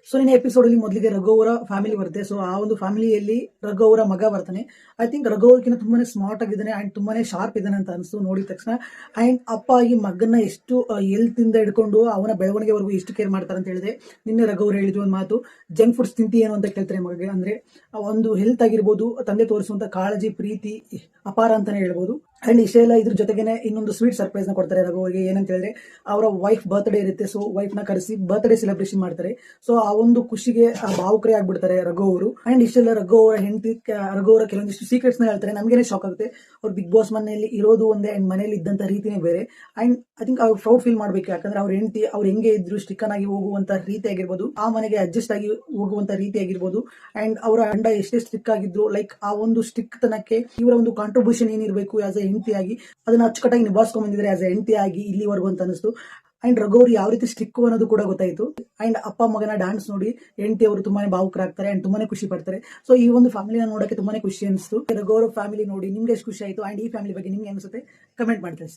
So ನಿನ್ನೆ episode ಅಲ್ಲಿ ಮೊದಲಿಗೆ ರಘು ಅವರ ಫ್ಯಾಮಿಲಿ ಬರುತ್ತೆ. ಸೊ ಆ ಒಂದು ಫ್ಯಾಮಿಲಿಯಲ್ಲಿ ರಘು ಅವರ ಮಗ ಬರ್ತಾನೆ. ಐ ಥಿಂಕ್ ರಘು ಅವ್ರಕಿಂತ ತುಂಬಾನೇ ಸ್ಮಾರ್ಟ್ ಆಗಿದ್ದಾನೆ ಅಂಡ್ ತುಂಬಾನೇ ಶಾರ್ಪ್ ಇದ್ದಾನೆ ಅಂತ ಅನಿಸ್ತು ನೋಡಿದ ತಕ್ಷಣ. ಅಂಡ್ ಅಪ್ಪ ಈ ಮಗನ ಎಷ್ಟು ಹೆಲ್ತ್ ಇಂದ ಹಿಡ್ಕೊಂಡು ಅವನ ಬೆಳವಣಿಗೆವರೆಗೂ ಎಷ್ಟು ಕೇರ್ ಮಾಡ್ತಾರೆ ಅಂತ ಹೇಳಿದೆ. ನಿನ್ನೆ ರಘು ಅವರು ಹೇಳಿದ್ರು ಒಂದು ಮಾತು, ಜಂಕ್ ಫುಡ್ಸ್ ತಿಂತಿ ಏನು ಅಂತ ಕೇಳ್ತಾರೆ ಮಗಗೆ. ಅಂದ್ರೆ ಒಂದು ಹೆಲ್ತ್ ಆಗಿರ್ಬೋದು, ತಂದೆ ತೋರಿಸುವಂತ ಕಾಳಜಿ ಪ್ರೀತಿ ಅಪಾರ ಅಂತಾನೆ ಹೇಳ್ಬೋದು. ಅಂಡ್ ಇಷ್ಟೇ ಎಲ್ಲ ಇದ್ರ ಜೊತೆಗೇನೆ ಇನ್ನೊಂದು ಸ್ವೀಟ್ ಸರ್ಪ್ರೈಸ್ ನ ಕೊಡ್ತಾರೆ ರಘು ಅವರಿಗೆ. ಏನಂತ ಹೇಳಿದ್ರೆ ಅವರ ವೈಫ್ ಬರ್ತ್ಡೇ ಇರುತ್ತೆ. ಸೊ ವೈಫ್ ನ ಕರೆಸಿ ಬರ್ತ್ಡೇ ಸೆಲೆಬ್ರೇಷನ್ ಮಾಡ್ತಾರೆ. ಸೊ ಆ ಒಂದು ಖುಷಿಗೆ ಭಾವುಕರೇ ಆಗ್ಬಿಡ್ತಾರೆ ರಘು ಅವರು. ಅಂಡ್ ಇಷ್ಟೆಲ್ಲ ರಘು ಅವರ ಹೆಂಡತಿ ರಘು ಅವರ ಕೆಲವೊಂದಿಷ್ಟು ಸೀಕ್ರೆಟ್ಸ್ ನ ಹೇಳ್ತಾರೆ. ನಮ್ಗೇನೆ ಶಾಕ್ ಆಗುತ್ತೆ. ಅವ್ರು ಬಿಗ್ ಬಾಸ್ ಮನೆಯಲ್ಲಿ ಇರೋದು ಒಂದೇ ಅಂಡ್ ಮನೆಯಲ್ಲಿ ಇದ್ದಂತ ರೀತಿನೇ ಬೇರೆ. ಅಂಡ್ ಐ ಥಿಂಕ್ ಅವ್ರು ಪ್ರೌಡ್ ಫೀಲ್ ಮಾಡ್ಬೇಕು. ಯಾಕಂದ್ರೆ ಅವ್ರ ಹೆಂಡತಿ ಅವ್ರು ಹೆಂಗೆ ಇದ್ರು ಸ್ಟಿಕನ್ ಆಗಿ ಹೋಗುವಂತ ರೀತಿ ಆಗಿರ್ಬೋದು, ಆ ಮನೆಗೆ ಅಡ್ಜಸ್ಟ್ ಆಗಿ ಹೋಗುವಂತ ರೀತಿ ಆಗಿರ್ಬೋದು, ಅಂಡ್ ಅವರ ಗಂಡ ಎಷ್ಟೇ ಸ್ಟಿಕ್ ಆಗಿದ್ರು ಲೈಕ್ ಆ ಒಂದು ಸ್ಟಿಕ್ ತನಕ್ಕೆ ಇವರ ಒಂದು ಕಾಂಟ್ರಿಬ್ಯೂಷನ್ ಏನಿರಬೇಕು ಆಸ್ ಎ ಹೆಂಡತಿಯಾಗಿ ಅದನ್ನ ಅಚ್ಚುಕಟ್ಟಾಗಿ ನಿಭಾಯಿಸ್ಕೊಂಡ್ ಬಂದಿದ್ದಾರೆ ಆಸ್ ಎ ಹೆಂಡತಿಯಾಗಿ ಇಲ್ಲಿವರೆಗೂ ಅಂತ ಅನಿಸ್ತು. ಅಂಡ್ ರಘು ಅವ್ರು ಯಾವ ರೀತಿ ಸ್ಟಿಕ್ ಅನ್ನೋದು ಕೂಡ ಗೊತ್ತಾಯ್ತು. ಅಂಡ್ ಅಪ್ಪ ಮಗನ ಡ್ಯಾನ್ಸ್ ನೋಡಿ ಹೆಂಡತಿ ಅವರು ತುಂಬಾನೇ ಭಾವುಕರಾಗ್ತಾರೆ ಅಂಡ್ ತುಂಬಾನೇ ಖುಷಿ ಪಡ್ತಾರೆ. ಸೊ ಈ ಒಂದು ಫ್ಯಾಮಿಲಿನ ನೋಡಕ್ಕೆ ತುಂಬಾನೇ ಖುಷಿ ಅನಿಸ್ತು. ರಘು ಅವರ ಫ್ಯಾಮಿಲಿ ನೋಡಿ ನಿಮ್ಗೆ ಎಷ್ಟು ಖುಷಿ ಆಯ್ತು ಅಂಡ್ ಈ ಫ್ಯಾಮಿಲಿ ಬಗ್ಗೆ ನಿಮ್ಗೆ ಅನಿಸುತ್ತೆ ಕಮೆಂಟ್ ಮಾಡಿ ತಿಳಿಸಿ.